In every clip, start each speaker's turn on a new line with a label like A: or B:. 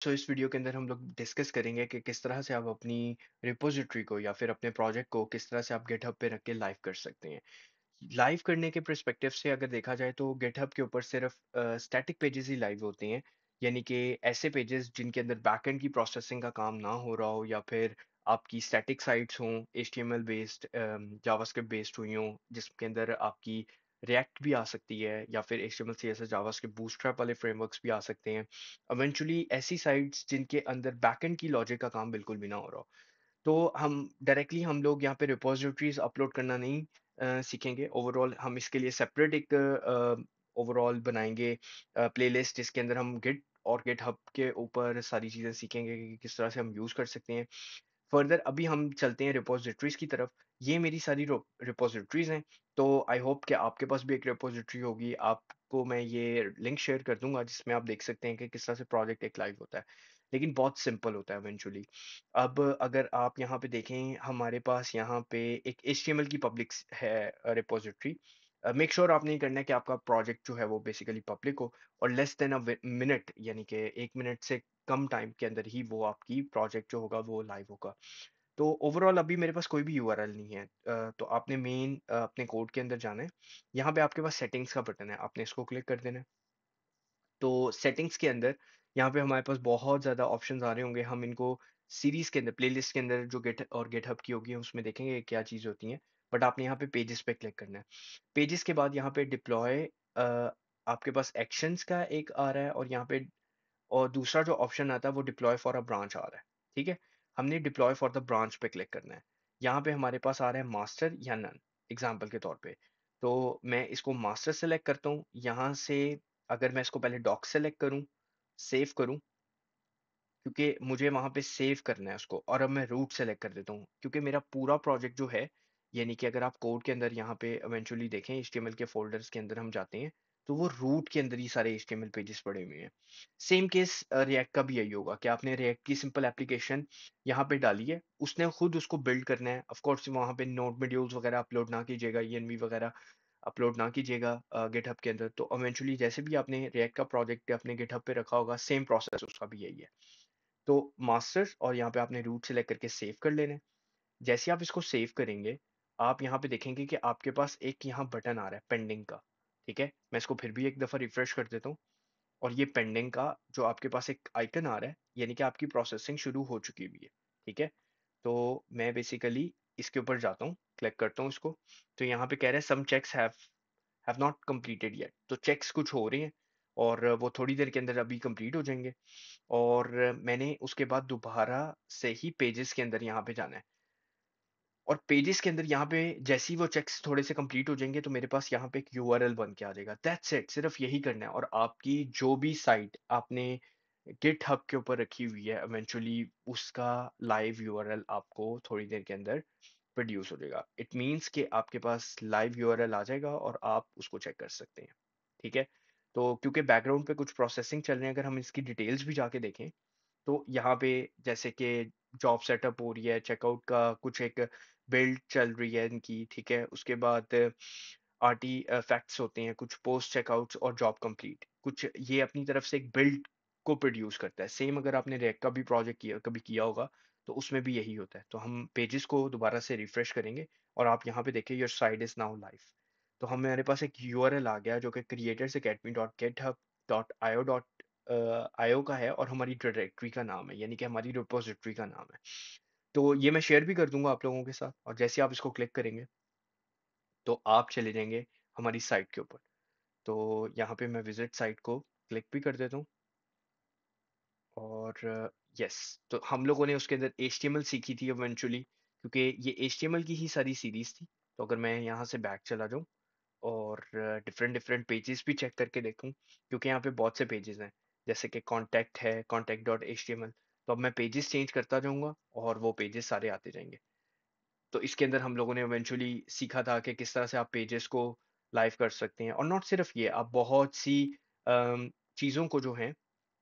A: सो इस वीडियो के अंदर हम लोग डिस्कस करेंगे कि किस तरह से आप अपनी रिपोजिटरी को या फिर अपने प्रोजेक्ट को किस तरह से आप गिटहब पे रख के लाइव कर सकते हैं। लाइव करने के पर्सपेक्टिव से अगर देखा जाए तो गिटहब के ऊपर सिर्फ स्टैटिक पेजेस ही लाइव होते हैं। यानी कि ऐसे पेजेस जिनके अंदर बैकएंड की प्रोसेसिंग का काम ना हो रहा हो या फिर आपकी स्टैटिक साइट्स हों, एचटीएमएल बेस्ड, जावास्क्रिप्ट बेस्ड हुई हों, जिसके अंदर आपकी रिएक्ट भी आ सकती है या फिर एचटीएमएल सीएसएस जावास्क्रिप्ट बूटस्ट्रैप वाले फ्रेमवर्क्स भी आ सकते हैं। इवेंचुअली ऐसी साइट्स जिनके अंदर बैकएंड की लॉजिक का काम बिल्कुल भी ना हो रहा हो, तो हम लोग यहाँ पे रिपोजिटरीज अपलोड करना नहीं सीखेंगे। ओवरऑल हम इसके लिए सेपरेट एक ओवरऑल बनाएंगे प्लेलिस्ट, जिसके अंदर हम गिट और गिटहब के ऊपर सारी चीज़ें सीखेंगे कि किस तरह से हम यूज़ कर सकते हैं। फर्दर अभी हम चलते हैं रिपोजिटरीज की तरफ। ये मेरी सारी रिपोजिटरीज हैं, तो आई होप कि आपके पास भी एक रिपोजिटरी होगी। आपको मैं ये लिंक शेयर कर दूंगा जिसमें आप देख सकते हैं कि किस तरह से प्रोजेक्ट एक लाइव होता है, लेकिन बहुत सिंपल होता है इवेंचुअली। अब अगर आप यहाँ पे देखें, हमारे पास यहाँ पे एक HTML की पब्लिक है रिपोजिटरी। मेक श्योर आप नहीं करना है कि आपका प्रोजेक्ट जो है वो बेसिकली पब्लिक हो, और लेस देन अ मिनट यानी कि 1 मिनट से कम टाइम के अंदर ही वो आपकी प्रोजेक्ट जो होगा वो लाइव होगा। तो ओवरऑल अभी मेरे पास कोई भी यूआरएल नहीं है। तो आपने मेन अपने कोड के अंदर जाना है। यहाँ पे आपके पास सेटिंग्स का बटन है, आपने इसको क्लिक कर देना है। तो सेटिंग्स के अंदर यहाँ पे हमारे पास बहुत ज़्यादा ऑप्शंस आ रहे होंगे। हम इनको सीरीज के अंदर, प्लेलिस्ट के अंदर जो गेट और गेटहब की होगी उसमें देखेंगे क्या चीज़ होती है। बट आपने यहाँ पे पेजेस पे क्लिक करना है। पेजेस के बाद यहाँ पे डिप्लॉय, आपके पास एक्शंस का एक आ रहा है, और यहाँ पे और दूसरा जो ऑप्शन आता है वो डिप्लॉय फॉर अ ब्रांच आ रहा है। ठीक है, हमने डिप्लॉय फॉर द ब्रांच पे क्लिक करना है। यहाँ पे हमारे पास आ रहा है मास्टर या नन, एग्जाम्पल के तौर पे। तो मैं इसको मास्टर सेलेक्ट करता हूँ यहाँ से। अगर मैं इसको पहले डॉक सेलेक्ट करूँ, सेव करूँ, क्योंकि मुझे वहां पे सेव करना है उसको, और अब मैं रूट सेलेक्ट कर देता हूँ क्योंकि मेरा पूरा प्रोजेक्ट जो है, यानी कि अगर आप कोड के अंदर यहाँ पे इवेंचुअली देखें, HTML के फोल्डर्स के अंदर हम जाते हैं, तो वो रूट के अंदर ही सारे HTML पेजेस पड़े हुए हैं। सेम केस रिएक्ट का भी यही होगा कि आपने रिएक्ट की सिंपल एप्लीकेशन यहाँ पे डाली है, उसने खुद उसको बिल्ड करना है। ऑफ कोर्स वहाँ पे नोड मॉड्यूल्स वगैरह अपलोड ना कीजिएगा, ENV वगैरह अपलोड ना कीजिएगा गिटहब के अंदर। तो इवेंचुअली जैसे भी आपने रिएक्ट का प्रोजेक्ट अपने गिटहब पे रखा होगा, सेम प्रोसेस उसका भी यही है। तो मास्टर्स और यहाँ पे आपने रूट सेलेक्ट करके सेव कर लेना है। जैसे आप इसको सेव करेंगे, आप यहाँ पे देखेंगे कि आपके पास एक यहाँ बटन आ रहा है पेंडिंग का। ठीक है, मैं इसको फिर भी एक दफ़ा रिफ्रेश कर देता हूँ, और ये पेंडिंग का जो आपके पास एक आइकन आ रहा है, यानी कि आपकी प्रोसेसिंग शुरू हो चुकी हुई है। ठीक है, तो मैं बेसिकली इसके ऊपर जाता हूँ, क्लिक करता हूँ इसको। तो यहाँ पे कह रहा है some checks have not completed yet. तो चेक्स कुछ हो रहे हैं, और वो थोड़ी देर के अंदर अभी कंप्लीट हो जाएंगे। और मैंने उसके बाद दोबारा से ही पेजेस के अंदर यहाँ पे जाना है, और पेजेस के अंदर यहाँ पे जैसे ही वो चेक्स थोड़े से कंप्लीट हो जाएंगे, तो मेरे पास यहाँ पे एक यूआरएल बन के आ जाएगा। दैट्स इट, सिर्फ यही करना है, और आपकी जो भी साइट आपने गिट हब के ऊपर रखी हुई है, इवेंचुअली उसका लाइव यूआरएल आपको थोड़ी देर के अंदर प्रोड्यूस हो जाएगा। इट मीन्स कि आपके पास लाइव यूआरएल आ जाएगा और आप उसको चेक कर सकते हैं। ठीक है, तो क्योंकि बैकग्राउंड पे कुछ प्रोसेसिंग चल रहे हैं, अगर हम इसकी डिटेल्स भी जाके देखें, तो यहाँ पे जैसे कि जॉब सेटअप हो रही है, चेकआउट का कुछ एक बिल्ड चल रही है इनकी। ठीक है, उसके बाद आरटी फैक्ट्स होते हैं, कुछ पोस्ट चेकआउट्स और जॉब कंप्लीट, कुछ ये अपनी तरफ से एक बिल्ड को प्रोड्यूस करता है। सेम अगर आपने रेक का भी प्रोजेक्ट किया, कभी किया होगा, तो उसमें भी यही होता है। तो हम पेजेस को दोबारा से रिफ्रेश करेंगे, और आप यहाँ पे देखिए your site is now live. तो हमारे पास एक यूआरएल आ गया जो कि creators academy dot gate hub dot IO dot IO का है, और हमारी डायरेक्टरी का नाम है, यानी कि हमारी रिपोजिटरी का नाम है। तो ये मैं शेयर भी कर दूंगा आप लोगों के साथ, और जैसे आप इसको क्लिक करेंगे तो आप चले जाएंगे हमारी साइट के ऊपर। तो यहाँ पे मैं विजिट साइट को क्लिक भी कर देता हूँ, और यस, तो हम लोगों ने उसके अंदर HTML सीखी थी इवेंचुअली, क्योंकि ये HTML की ही सारी सीरीज थी। तो अगर मैं यहाँ से बैक चला जाऊँ और डिफरेंट डिफरेंट पेजेस भी चेक करके देखूँ, क्योंकि यहाँ पे बहुत से पेजेस हैं, जैसे कि कॉन्टैक्ट है, कॉन्टैक्ट डॉट HTML। तो अब मैं पेजेस चेंज करता जाऊंगा और वो पेजेस सारे आते जाएंगे। तो इसके अंदर हम लोगों ने इवेंचुअली सीखा था कि किस तरह से आप पेजेस को लाइव कर सकते हैं, और नॉट सिर्फ ये, आप बहुत सी चीज़ों को जो है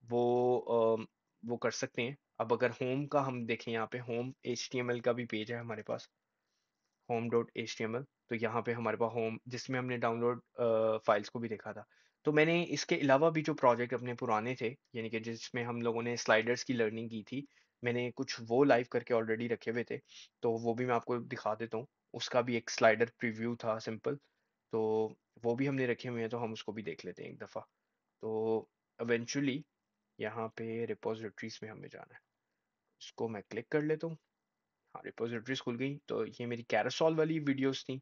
A: वो वो कर सकते हैं। अब अगर होम का हम देखें, यहाँ पे होम HTML का भी पेज है हमारे पास, होम डॉट HTML। तो यहाँ पे हमारे पास होम, जिसमें हमने डाउनलोड फाइल्स को भी देखा था। तो मैंने इसके अलावा भी जो प्रोजेक्ट अपने पुराने थे, यानी कि जिसमें हम लोगों ने स्लाइडर्स की लर्निंग की थी, मैंने कुछ वो लाइव करके ऑलरेडी रखे हुए थे, तो वो भी मैं आपको दिखा देता हूँ। उसका भी एक स्लाइडर प्रीव्यू था सिंपल, तो वो भी हमने रखे हुए हैं, तो हम उसको भी देख लेते हैं एक दफ़ा। तो इवेंचुअली यहाँ पे रिपोजिटरीज में हमें जाना है, इसको मैं क्लिक कर लेता हूँ। हाँ, रिपोजिटरीज खुल गई, तो ये मेरी कैरोसॉल वाली वीडियोस थी,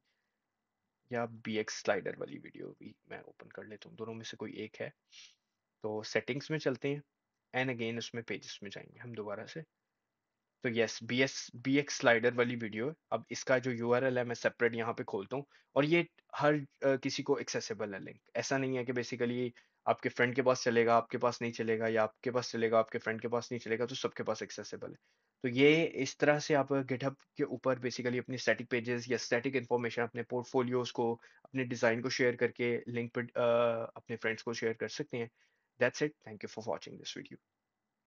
A: या बी एक्स स्लाइडर वाली वीडियो भी मैं ओपन कर लेता हूँ, दोनों में से कोई एक है। तो सेटिंग्स में चलते हैं, एंड अगेन उसमें पेजेस में जाएंगे हम दोबारा से। तो यस, बी एक्स स्लाइडर वाली वीडियो है। अब इसका जो यूआरएल है मैं सेपरेट यहाँ पे खोलता हूँ, और ये हर किसी को एक्सेसिबल है लिंक। ऐसा नहीं है कि बेसिकली आपके फ्रेंड के पास चलेगा, आपके पास नहीं चलेगा, या आपके पास चलेगा, आपके फ्रेंड के पास नहीं चलेगा, तो सबके पास एक्सेसिबल है। तो ये इस तरह से आप गिटहब के ऊपर बेसिकली अपनी स्टैटिक पेजेस या स्टैटिक इन्फॉर्मेशन, अपने पोर्टफोलियोज को, अपने डिजाइन को शेयर करके लिंक पर अपने फ्रेंड्स को शेयर कर सकते हैं। That's it, thank you for watching this video.